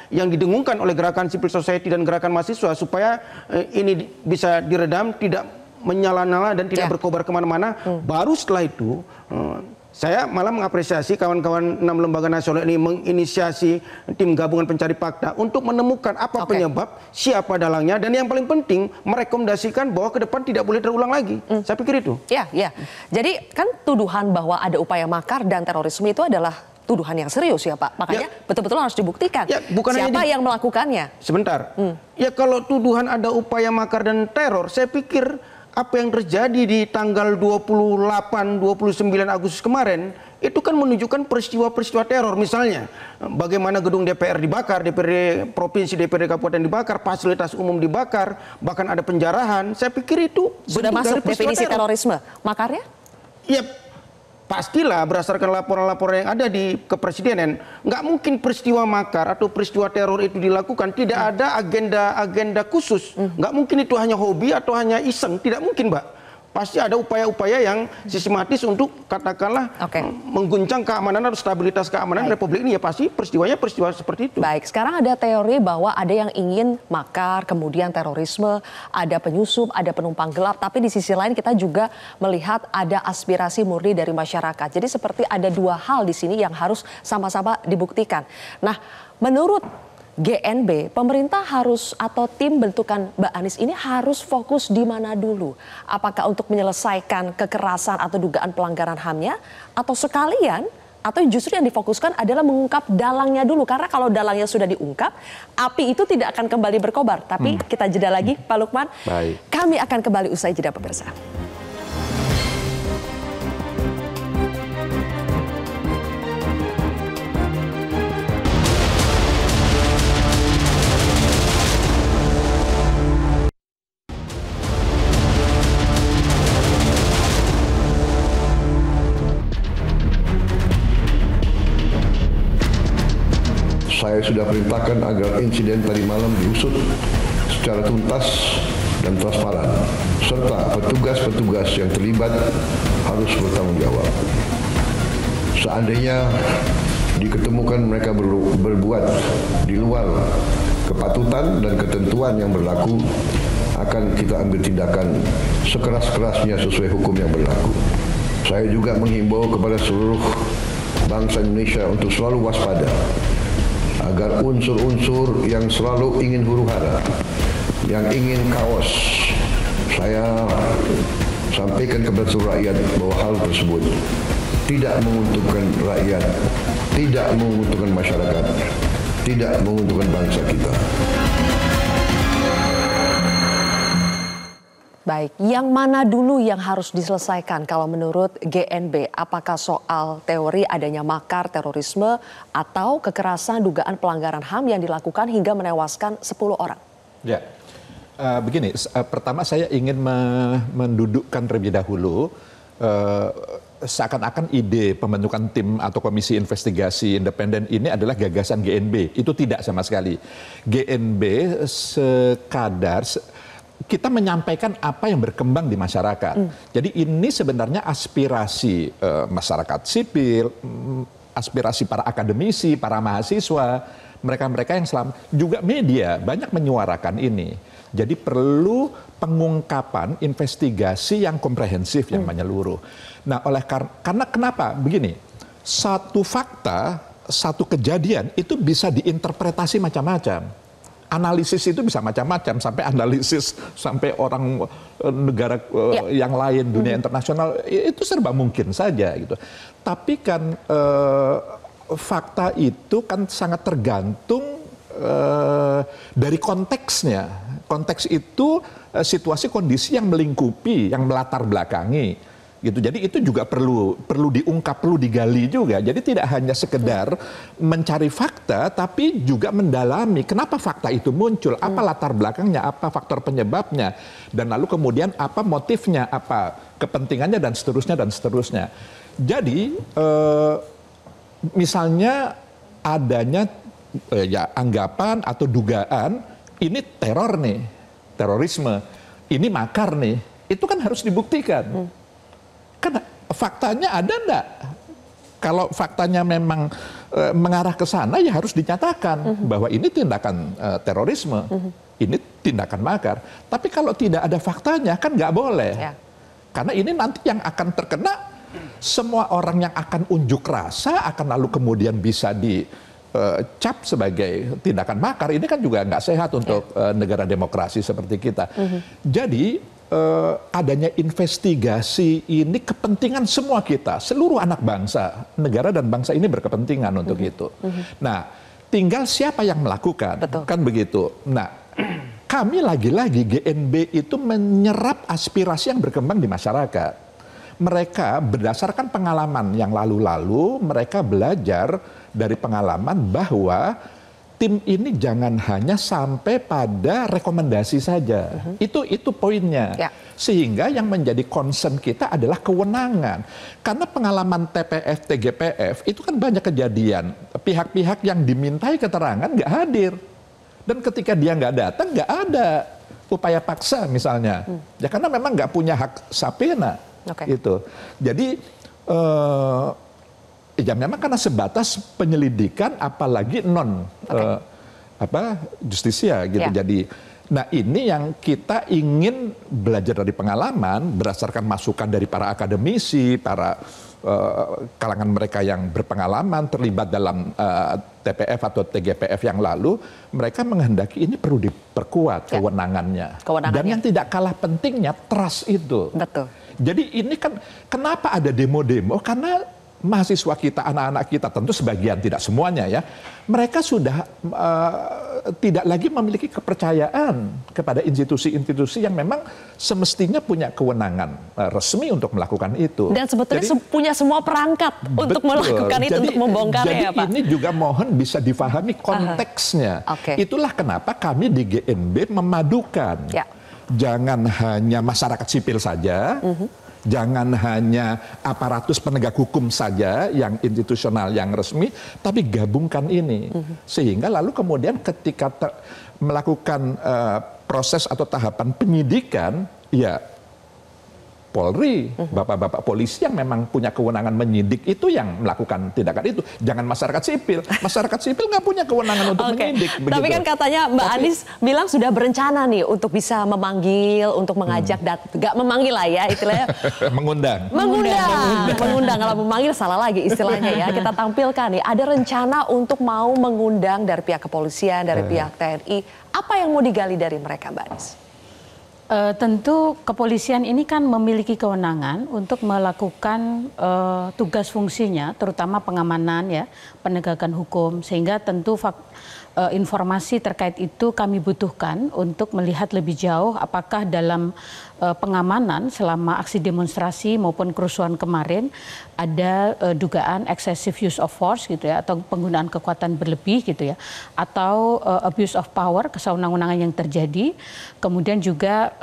yang didengungkan oleh gerakan civil society dan gerakan mahasiswa supaya ini bisa diredam, tidak menyala-nyala dan tidak berkobar kemana-mana. Baru setelah itu saya malah mengapresiasi kawan-kawan 6 lembaga nasional ini menginisiasi tim gabungan pencari fakta untuk menemukan apa penyebab, siapa dalangnya, dan yang paling penting merekomendasikan bahwa ke depan tidak boleh terulang lagi. Saya pikir itu. Ya. Jadi kan tuduhan bahwa ada upaya makar dan terorisme itu adalah tuduhan yang serius ya Pak. Makanya betul-betul harus dibuktikan siapa yang melakukannya. Sebentar. Ya kalau tuduhan ada upaya makar dan teror, saya pikir apa yang terjadi di tanggal 28-29 Agustus kemarin itu kan menunjukkan peristiwa-peristiwa teror. Misalnya bagaimana gedung DPR dibakar, DPRD Provinsi, DPRD Kabupaten dibakar, fasilitas umum dibakar, bahkan ada penjarahan. Saya pikir itu sudah masuk definisi terorisme makarnya? Ya pastilah berdasarkan laporan-laporan yang ada di kepresidenan. Nggak mungkin peristiwa makar atau peristiwa teror itu dilakukan tidak ada agenda khusus. Nggak mungkin itu hanya hobi atau hanya iseng. Tidak mungkin, Mbak. Pasti ada upaya-upaya yang sistematis untuk katakanlah mengguncang keamanan atau stabilitas keamanan Republik ini. Ya pasti peristiwanya peristiwa seperti itu. Baik, sekarang ada teori bahwa ada yang ingin makar, kemudian terorisme, ada penyusup, ada penumpang gelap. Tapi di sisi lain kita juga melihat ada aspirasi murni dari masyarakat. Jadi seperti ada dua hal di sini yang harus sama-sama dibuktikan. Nah, menurut GNB, pemerintah harus atau tim bentukan Mbak Anies ini harus fokus di mana dulu? Apakah untuk menyelesaikan kekerasan atau dugaan pelanggaran HAM-nya? Atau sekalian, atau justru yang difokuskan adalah mengungkap dalangnya dulu? Karena kalau dalangnya sudah diungkap, api itu tidak akan kembali berkobar. Tapi kita jeda lagi, Pak Lukman. Baik. Kami akan kembali usai jeda pemirsa. Saya sudah perintahkan agar insiden tadi malam diusut secara tuntas dan transparan, serta petugas-petugas yang terlibat harus bertanggung jawab. Seandainya diketemukan mereka berbuat di luar kepatutan dan ketentuan yang berlaku, akan kita ambil tindakan sekeras-kerasnya sesuai hukum yang berlaku. Saya juga menghimbau kepada seluruh bangsa Indonesia untuk selalu waspada agar unsur-unsur yang selalu ingin huru-hara, yang ingin kaos, saya sampaikan kepada seluruh rakyat bahwa hal tersebut tidak menguntungkan rakyat, tidak menguntungkan masyarakat, tidak menguntungkan bangsa kita. Baik, yang mana dulu yang harus diselesaikan kalau menurut GNB? Apakah soal teori adanya makar terorisme atau kekerasan dugaan pelanggaran HAM yang dilakukan hingga menewaskan 10 orang? Ya, begini, pertama saya ingin mendudukkan terlebih dahulu seakan-akan ide pembentukan tim atau komisi investigasi independen ini adalah gagasan GNB. Itu tidak sama sekali. GNB sekadar kita menyampaikan apa yang berkembang di masyarakat. Jadi ini sebenarnya aspirasi masyarakat sipil, aspirasi para akademisi, para mahasiswa, mereka-mereka yang selama juga media banyak menyuarakan ini. Jadi perlu pengungkapan investigasi yang komprehensif, yang menyeluruh. Nah, karena kenapa? Begini, satu fakta, satu kejadian itu bisa diinterpretasi macam-macam. Analisis itu bisa macam-macam, sampai analisis sampai orang negara yang lain, dunia internasional, itu serba mungkin saja gitu. Tapi kan fakta itu kan sangat tergantung dari konteksnya. Konteks itu situasi kondisi yang melingkupi, yang melatar belakangi. Gitu. Jadi itu juga perlu diungkap, perlu digali juga. Jadi tidak hanya sekedar mencari fakta, tapi juga mendalami kenapa fakta itu muncul, apa latar belakangnya, apa faktor penyebabnya, dan lalu kemudian apa motifnya, apa kepentingannya, dan seterusnya dan seterusnya. Jadi misalnya adanya ya anggapan atau dugaan ini teror nih, terorisme, ini makar nih, itu kan harus dibuktikan. Kan faktanya ada enggak? Kalau faktanya memang mengarah ke sana, ya harus dinyatakan bahwa ini tindakan terorisme, ini tindakan makar. Tapi kalau tidak ada faktanya, kan nggak boleh. Ya. Karena ini nanti yang akan terkena, semua orang yang akan unjuk rasa akan lalu kemudian bisa dicap sebagai tindakan makar. Ini kan juga nggak sehat untuk negara demokrasi seperti kita. Jadi adanya investigasi ini kepentingan semua kita, seluruh anak bangsa, negara dan bangsa ini berkepentingan untuk itu. Nah, tinggal siapa yang melakukan, kan begitu. Nah, kami lagi-lagi GNB itu menyerap aspirasi yang berkembang di masyarakat. Mereka berdasarkan pengalaman yang lalu-lalu, mereka belajar dari pengalaman bahwa tim ini jangan hanya sampai pada rekomendasi saja. Itu poinnya. Ya. Sehingga yang menjadi concern kita adalah kewenangan. Karena pengalaman TPF, TGPF itu kan banyak kejadian. Pihak-pihak yang dimintai keterangan nggak hadir. Dan ketika dia nggak datang, nggak ada upaya paksa misalnya. Ya karena memang nggak punya hak subpoena. Itu. Jadi ya memang karena sebatas penyelidikan, apalagi non justisia gitu. Ya. Jadi, nah ini yang kita ingin belajar dari pengalaman berdasarkan masukan dari para akademisi, para kalangan mereka yang berpengalaman terlibat dalam TPF atau TGPF yang lalu, mereka menghendaki ini perlu diperkuat kewenangannya. Dan yang tidak kalah pentingnya trust itu. Betul. Jadi ini kan kenapa ada demo-demo? Karena mahasiswa kita, anak-anak kita, tentu sebagian, tidak semuanya ya, mereka sudah tidak lagi memiliki kepercayaan kepada institusi-institusi yang memang semestinya punya kewenangan resmi untuk melakukan itu. Dan sebetulnya punya semua perangkat untuk melakukan itu, untuk membongkarnya ya Pak. Jadi ini juga mohon bisa difahami konteksnya. Itulah kenapa kami di GNB memadukan. Jangan hanya masyarakat sipil saja, jangan hanya aparatus penegak hukum saja yang institusional, yang resmi, tapi gabungkan ini. Sehingga lalu kemudian ketika melakukan proses atau tahapan penyidikan, ya Polri, bapak-bapak polisi yang memang punya kewenangan menyidik itu yang melakukan tindakan itu. Jangan masyarakat sipil. Masyarakat sipil nggak punya kewenangan untuk menyidik. Begitu. Tapi kan katanya Mbak Anies bilang sudah berencana nih untuk bisa memanggil, untuk mengajak, nggak memanggil lah ya istilahnya. Mengundang. Kalau memanggil salah lagi istilahnya ya. Kita tampilkan nih, ada rencana untuk mau mengundang dari pihak kepolisian, dari pihak TNI. Apa yang mau digali dari mereka Mbak Anies? Tentu kepolisian ini kan memiliki kewenangan untuk melakukan tugas fungsinya, terutama pengamanan ya, penegakan hukum, sehingga tentu informasi terkait itu kami butuhkan untuk melihat lebih jauh apakah dalam pengamanan selama aksi demonstrasi maupun kerusuhan kemarin ada dugaan excessive use of force gitu ya, atau penggunaan kekuatan berlebih gitu ya, atau abuse of power, kesewenang-wenangan yang terjadi. Kemudian juga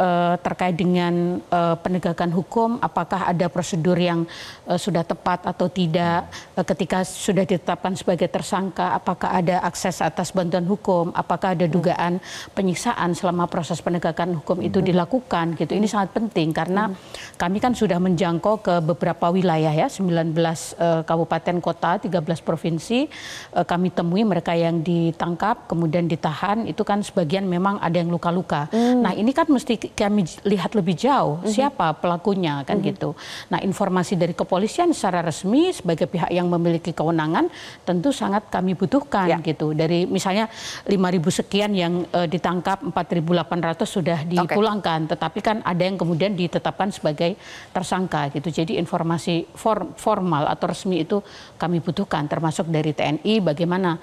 terkait dengan penegakan hukum, apakah ada prosedur yang sudah tepat atau tidak ketika sudah ditetapkan sebagai tersangka, apakah ada akses atas bantuan hukum, apakah ada dugaan penyiksaan selama proses penegakan hukum itu dilakukan gitu. Ini sangat penting karena kami kan sudah menjangkau ke beberapa wilayah ya, 19 kabupaten kota, 13 provinsi. Kami temui mereka yang ditangkap kemudian ditahan, itu kan sebagian memang ada yang luka-luka. Nah, ini kan mesti kami lihat lebih jauh siapa pelakunya kan gitu. Nah, informasi dari kepolisian secara resmi sebagai pihak yang memiliki kewenangan tentu sangat kami butuhkan gitu. Dari misalnya 5.000 sekian yang ditangkap, 4.800 sudah dipulangkan, tetapi kan ada yang kemudian ditetapkan sebagai tersangka gitu. Jadi informasi formal atau resmi itu kami butuhkan, termasuk dari TNI bagaimana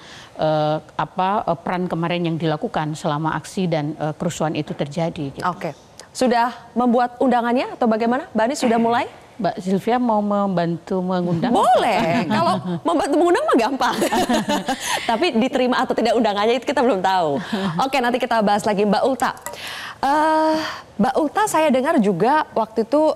peran kemarin yang dilakukan selama aksi dan kerusuhan itu terjadi. Gitu. Oke, sudah membuat undangannya atau bagaimana? Mbak Anies sudah mulai? Mbak Sylvia mau membantu mengundang? Boleh, kalau membantu mengundang mah gampang. Tapi diterima atau tidak undangannya itu kita belum tahu. Oke, nanti kita bahas lagi. Mbak Ulta. Mbak Ulta saya dengar juga waktu itu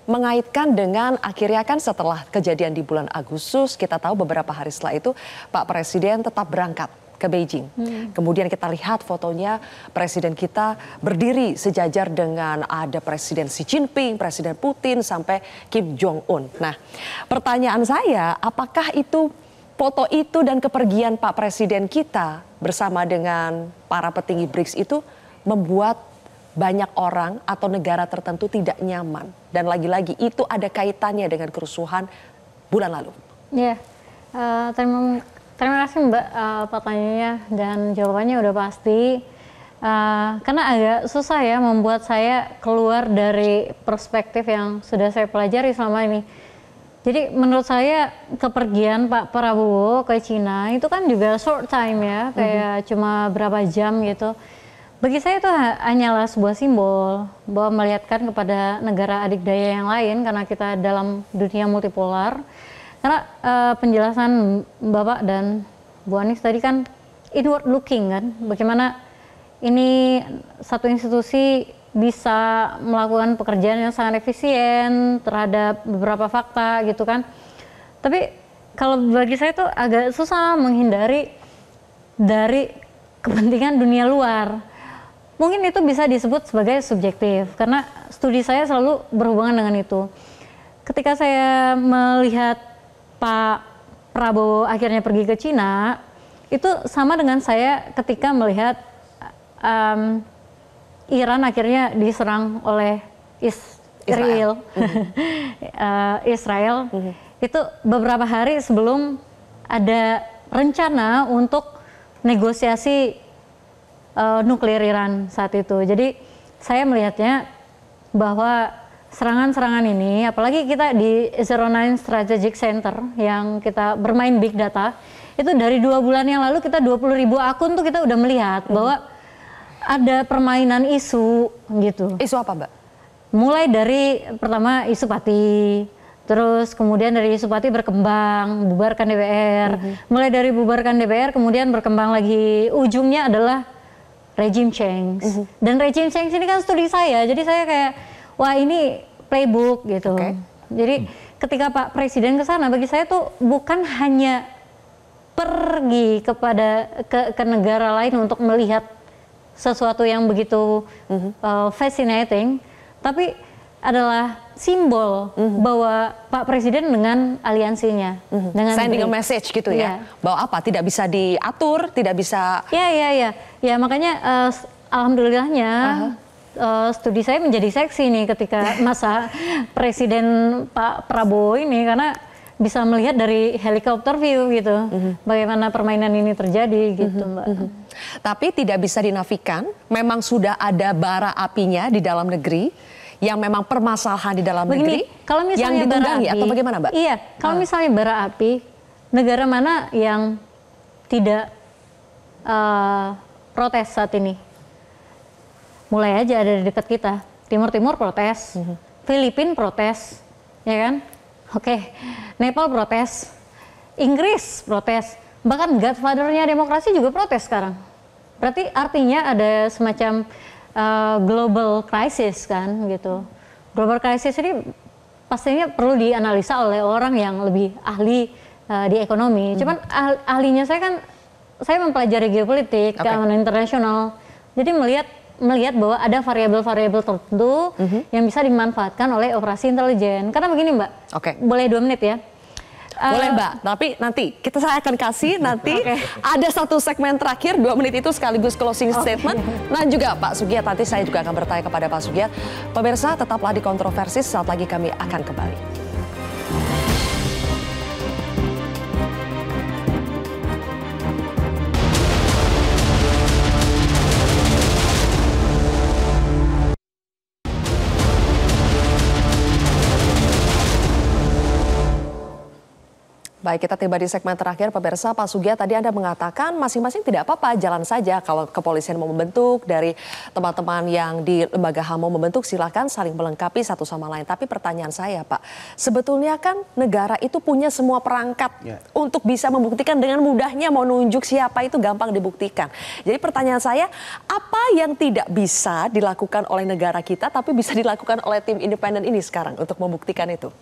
mengaitkan dengan akhirnya kan setelah kejadian di bulan Agustus, kita tahu beberapa hari setelah itu Pak Presiden tetap berangkat ke Beijing. Kemudian kita lihat fotonya Presiden kita berdiri sejajar dengan ada Presiden Xi Jinping, Presiden Putin, sampai Kim Jong-un. Nah, pertanyaan saya, apakah itu foto itu dan kepergian Pak Presiden kita bersama dengan para petinggi BRICS itu membuat banyak orang atau negara tertentu tidak nyaman? Dan lagi-lagi itu ada kaitannya dengan kerusuhan bulan lalu. Ya, terima kasih Mbak pertanyaannya dan jawabannya udah pasti. Karena agak susah ya membuat saya keluar dari perspektif yang sudah saya pelajari selama ini. Jadi menurut saya kepergian Pak Prabowo ke Cina itu kan juga short time ya, kayak cuma berapa jam gitu. Bagi saya itu hanyalah sebuah simbol bahwa melihatkan kepada negara adikdaya yang lain karena kita dalam dunia multipolar. Karena penjelasan Bapak dan Bu Anies tadi kan inward looking kan, bagaimana ini satu institusi bisa melakukan pekerjaan yang sangat efisien terhadap beberapa fakta gitu kan. Tapi kalau bagi saya itu agak susah menghindari dari kepentingan dunia luar. Mungkin itu bisa disebut sebagai subjektif karena studi saya selalu berhubungan dengan itu. Ketika saya melihat Pak Prabowo akhirnya pergi ke Cina, itu sama dengan saya ketika melihat Iran akhirnya diserang oleh Israel. Itu beberapa hari sebelum ada rencana untuk negosiasi nuklir Iran saat itu. Jadi saya melihatnya bahwa serangan-serangan ini, apalagi kita di 09 Strategic Center yang kita bermain big data, itu dari 2 bulan yang lalu kita 20.000 akun tuh kita udah melihat bahwa ada permainan isu gitu. Isu apa Mbak? Mulai dari pertama isu Pati, terus kemudian dari isu Pati berkembang, bubarkan DPR. Mulai dari bubarkan DPR kemudian berkembang lagi, ujungnya adalah regime change. Dan regime change ini kan studi saya, jadi saya kayak wah ini playbook gitu. Jadi ketika Pak Presiden ke sana, bagi saya tuh bukan hanya pergi ke negara lain untuk melihat sesuatu yang begitu fascinating, tapi adalah simbol bahwa Pak Presiden dengan aliansinya, dengan sending a message gitu ya, bahwa apa tidak bisa diatur, tidak bisa. Ya makanya alhamdulillahnya studi saya menjadi seksi nih ketika masa Presiden Pak Prabowo ini, karena bisa melihat dari helikopter view gitu, bagaimana permainan ini terjadi gitu, Mbak. Tapi tidak bisa dinafikan, memang sudah ada bara apinya di dalam negeri, yang memang permasalahan di dalam negeri, kalau misalnya yang ditunggangi bara api, atau bagaimana, Mbak? Iya, kalau misalnya bara api, negara mana yang tidak protes saat ini? Mulai aja ada di dekat kita, Timur protes, Filipina protes, ya kan? Oke, Nepal protes, Inggris protes, bahkan godfather-nya demokrasi juga protes sekarang. Berarti artinya ada semacam global crisis kan gitu. Global crisis ini pastinya perlu dianalisa oleh orang yang lebih ahli di ekonomi. Cuman ahlinya saya mempelajari geopolitik, keamanan internasional. Jadi melihat bahwa ada variabel-variabel tertentu yang bisa dimanfaatkan oleh operasi intelijen. Karena begini, Mbak, boleh 2 menit ya? Boleh, Mbak, tapi nanti saya akan kasih nanti ada satu segmen terakhir 2 menit itu sekaligus closing statement. Nah juga Pak Sugiat, nanti saya juga akan bertanya kepada Pak Sugiat. Pemirsa, tetaplah di Kontroversi, saat lagi kami akan kembali. Baik, kita tiba di segmen terakhir, pemirsa. Pak Sugiat, tadi Anda mengatakan masing-masing tidak apa-apa, jalan saja. Kalau kepolisian mau membentuk, dari teman-teman yang di lembaga HAM mau membentuk, silakan saling melengkapi satu sama lain. Tapi pertanyaan saya, Pak, sebetulnya kan negara itu punya semua perangkat untuk bisa membuktikan dengan mudahnya, mau nunjuk siapa itu gampang dibuktikan. Jadi pertanyaan saya, apa yang tidak bisa dilakukan oleh negara kita, tapi bisa dilakukan oleh tim independen ini sekarang untuk membuktikan itu?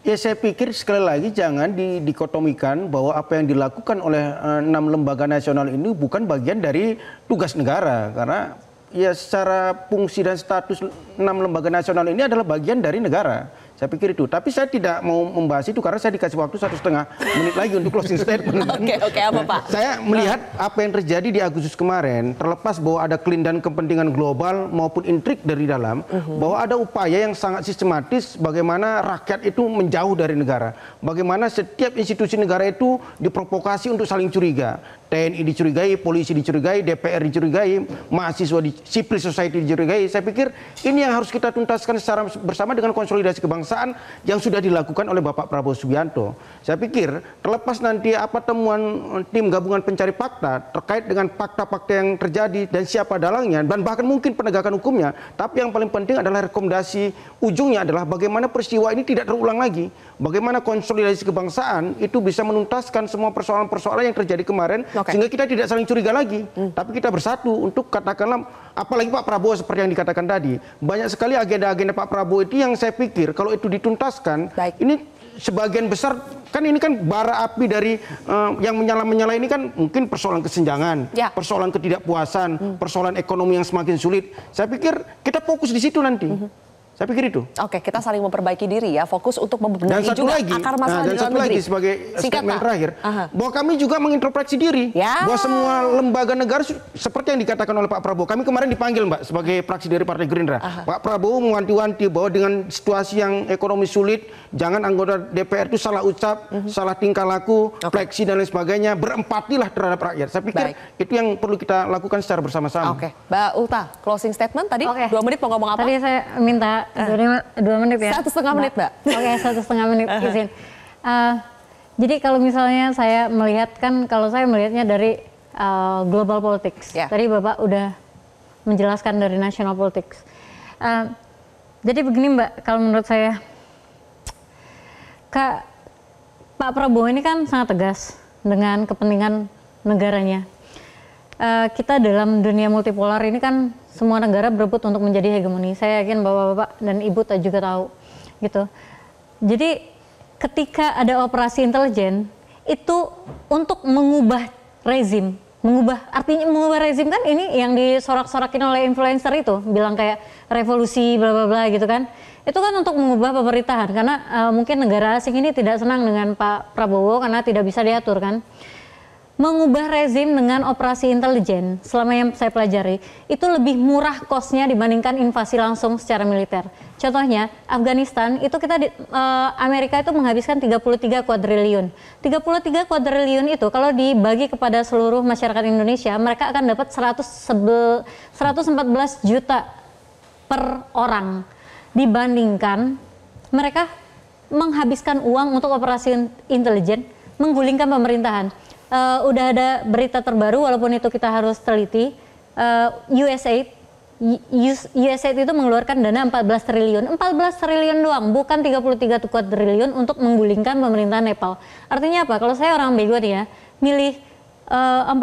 Ya, saya pikir sekali lagi jangan dikotomikan bahwa apa yang dilakukan oleh 6 lembaga nasional ini bukan bagian dari tugas negara. Karena ya secara fungsi dan status 6 lembaga nasional ini adalah bagian dari negara. Saya pikir itu. Tapi saya tidak mau membahas itu karena saya dikasih waktu 1,5 menit lagi untuk closing statement. Oke, apa Pak? Saya melihat apa yang terjadi di Agustus kemarin, terlepas bahwa ada kelindahan kepentingan global maupun intrik dari dalam, bahwa ada upaya yang sangat sistematis bagaimana rakyat itu menjauh dari negara. Bagaimana setiap institusi negara itu diprovokasi untuk saling curiga. TNI dicurigai, polisi dicurigai, DPR dicurigai, mahasiswa civil society dicurigai. Saya pikir ini yang harus kita tuntaskan secara bersama dengan konsolidasi kebangsaan yang sudah dilakukan oleh Bapak Prabowo Subianto. Saya pikir terlepas nanti apa temuan tim gabungan pencari fakta terkait dengan fakta-fakta yang terjadi dan siapa dalangnya dan bahkan mungkin penegakan hukumnya, tapi yang paling penting adalah rekomendasi ujungnya adalah bagaimana peristiwa ini tidak terulang lagi. Bagaimana konsolidasi kebangsaan itu bisa menuntaskan semua persoalan-persoalan yang terjadi kemarin sehingga kita tidak saling curiga lagi, tapi kita bersatu untuk katakanlah, apalagi Pak Prabowo seperti yang dikatakan tadi, banyak sekali agenda-agenda Pak Prabowo itu yang saya pikir kalau itu dituntaskan, ini sebagian besar kan ini kan bara api dari yang menyala-menyala ini kan mungkin persoalan kesenjangan, persoalan ketidakpuasan, persoalan ekonomi yang semakin sulit. Saya pikir kita fokus di situ nanti. Saya pikir itu. Oke, kita saling memperbaiki diri ya, fokus untuk membenahi juga akar masalah di dalam negeri. Dan satu lagi sebagai statement terakhir, bahwa kami juga mengintrospeksi diri, bahwa semua lembaga negara seperti yang dikatakan oleh Pak Prabowo. Kami kemarin dipanggil Mbak sebagai fraksi dari Partai Gerindra. Pak Prabowo mewanti-wanti bahwa dengan situasi yang ekonomi sulit, jangan anggota DPR itu salah ucap, salah tingkah laku, fleksi dan lain sebagainya, berempatilah terhadap rakyat. Saya pikir itu yang perlu kita lakukan secara bersama-sama. Oke, Mbak Ulta, closing statement tadi 2 menit mau ngomong apa? Tadi saya minta 2 menit ya. 1,5 menit, Mbak. Oke, 1,5 menit izin. Jadi kalau misalnya saya melihat kan, kalau saya melihatnya dari global politics. Tadi Bapak udah menjelaskan dari national politics. Jadi begini Mbak, kalau menurut saya, Pak Prabowo ini kan sangat tegas dengan kepentingan negaranya. Kita dalam dunia multipolar ini kan semua negara berebut untuk menjadi hegemoni. Saya yakin Bapak-bapak dan Ibu juga tahu gitu. Jadi ketika ada operasi intelijen itu untuk mengubah rezim, artinya mengubah rezim kan ini yang disorak-sorakin oleh influencer itu, bilang kayak revolusi bla bla bla gitu kan. Itu kan untuk mengubah pemerintahan karena mungkin negara asing ini tidak senang dengan Pak Prabowo karena tidak bisa diatur kan. mengubah rezim dengan operasi intelijen selama yang saya pelajari itu lebih murah kosnya dibandingkan invasi langsung secara militer. Contohnya Afghanistan itu Amerika itu menghabiskan 33 kuadriliun. 33 kuadriliun itu kalau dibagi kepada seluruh masyarakat Indonesia, mereka akan dapat 114 juta per orang, dibandingkan mereka menghabiskan uang untuk operasi intelijen menggulingkan pemerintahan. Udah ada berita terbaru, walaupun itu kita harus teliti. USAID itu mengeluarkan dana 14 triliun doang, bukan 33 kuadriliun untuk menggulingkan pemerintahan Nepal. Artinya apa? Kalau saya orang bego nih ya, milih 14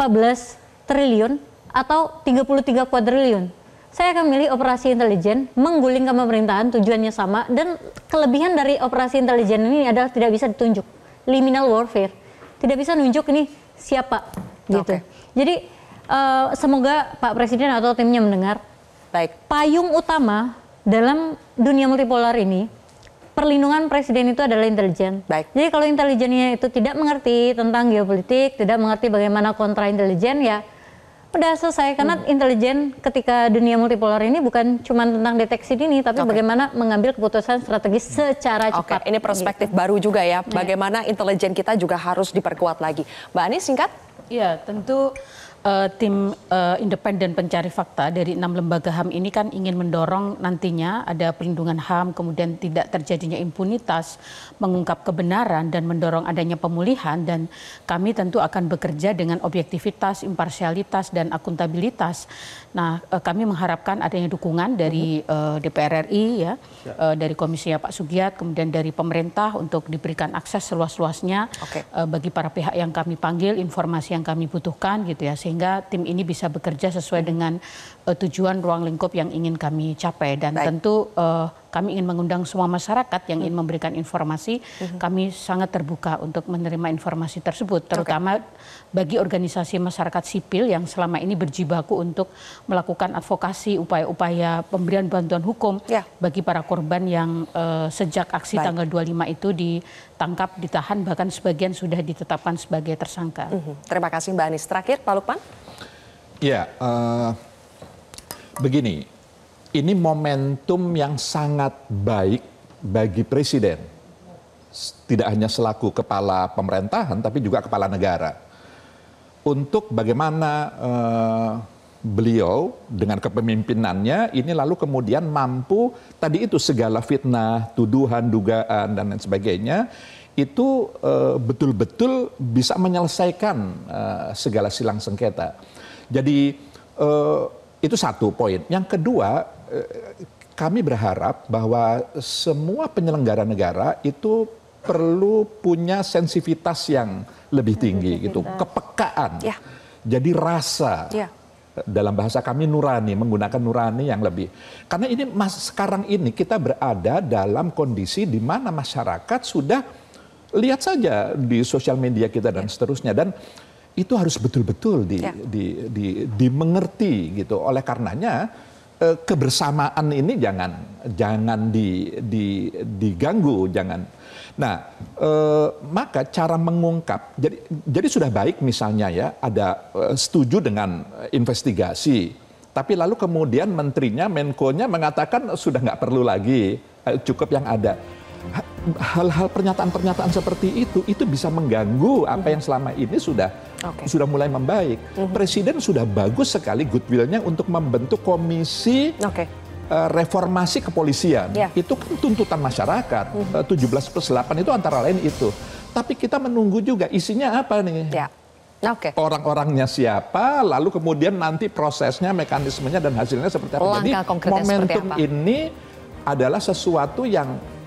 triliun atau 33 kuadriliun, saya akan milih operasi intelijen menggulingkan pemerintahan, tujuannya sama, dan kelebihan dari operasi intelijen ini adalah tidak bisa ditunjuk, liminal warfare, tidak bisa nunjuk ini siapa gitu. Jadi semoga Pak Presiden atau timnya mendengar. Baik. Payung utama dalam dunia multipolar ini, perlindungan presiden itu adalah intelijen. Baik. Jadi kalau intelijennya itu tidak mengerti tentang geopolitik, tidak mengerti bagaimana kontra intelijen, ya udah selesai. Karena intelijen ketika dunia multipolar ini bukan cuma tentang deteksi dini, tapi bagaimana mengambil keputusan strategis secara cepat. Ini perspektif baru juga ya. Bagaimana intelijen kita juga harus diperkuat lagi. Mbak Ani, singkat? Ya, tentu tim independen pencari fakta dari 6 lembaga HAM ini kan ingin mendorong nantinya ada perlindungan HAM, kemudian tidak terjadinya impunitas, mengungkap kebenaran dan mendorong adanya pemulihan, dan kami tentu akan bekerja dengan objektivitas, imparsialitas dan akuntabilitas. Nah, kami mengharapkan adanya dukungan dari DPR RI ya, dari komisinya Pak Sugiat, kemudian dari pemerintah untuk diberikan akses seluas-luasnya bagi para pihak yang kami panggil, informasi yang kami butuhkan gitu ya, sehingga tim ini bisa bekerja sesuai dengan tujuan ruang lingkup yang ingin kami capai. Dan tentu kami ingin mengundang semua masyarakat yang ingin memberikan informasi. Kami sangat terbuka untuk menerima informasi tersebut, terutama bagi organisasi masyarakat sipil yang selama ini berjibaku untuk melakukan advokasi, upaya-upaya pemberian bantuan hukum bagi para korban yang sejak aksi tanggal 25 itu ditangkap, ditahan, bahkan sebagian sudah ditetapkan sebagai tersangka. Terima kasih Mbak Anis. Terakhir Pak Lukman. Ya, begini, ini momentum yang sangat baik bagi Presiden. Tidak hanya selaku kepala pemerintahan, tapi juga kepala negara. Untuk bagaimana beliau dengan kepemimpinannya ini lalu kemudian mampu, tadi itu segala fitnah, tuduhan, dugaan, dan lain sebagainya, itu betul-betul bisa menyelesaikan segala silang sengketa. Jadi itu satu poin. Yang kedua, kami berharap bahwa semua penyelenggara negara itu perlu punya sensitivitas yang lebih tinggi, gitu, kepekaan. Jadi rasa, dalam bahasa kami nurani, menggunakan nurani yang lebih. Karena ini sekarang ini kita berada dalam kondisi di mana masyarakat sudah lihat saja di sosial media kita dan seterusnya, dan itu harus betul-betul dimengerti gitu. Oleh karenanya kebersamaan ini jangan diganggu, jangan. Nah, maka cara mengungkap, jadi sudah baik misalnya ya ada setuju dengan investigasi, tapi lalu kemudian menterinya, Menko-nya mengatakan sudah nggak perlu lagi, cukup yang ada. Hal-hal pernyataan-pernyataan seperti itu bisa mengganggu apa yang selama ini sudah mulai membaik. Presiden sudah bagus sekali goodwill-nya untuk membentuk komisi reformasi kepolisian. Itu kan tuntutan masyarakat. 17+8 itu antara lain itu. Tapi kita menunggu juga isinya apa nih? Orang-orangnya siapa, lalu kemudian nanti prosesnya, mekanismenya dan hasilnya seperti apa. Jadi momentum ini adalah sesuatu yang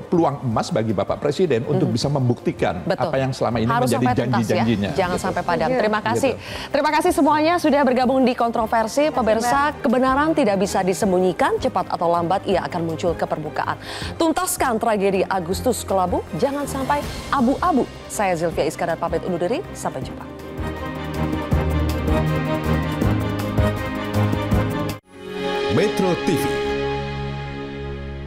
peluang emas bagi Bapak Presiden untuk bisa membuktikan apa yang selama ini menjadi janji-janjinya. Jangan sampai padam. Terima kasih. Terima kasih semuanya sudah bergabung di Kontroversi. Pemirsa, kebenaran tidak bisa disembunyikan, cepat atau lambat ia akan muncul ke permukaan. Tuntaskan tragedi Agustus Kelabu, jangan sampai abu-abu. Saya Zilvia Iskandar pamit undur diri, sampai jumpa. Metro TV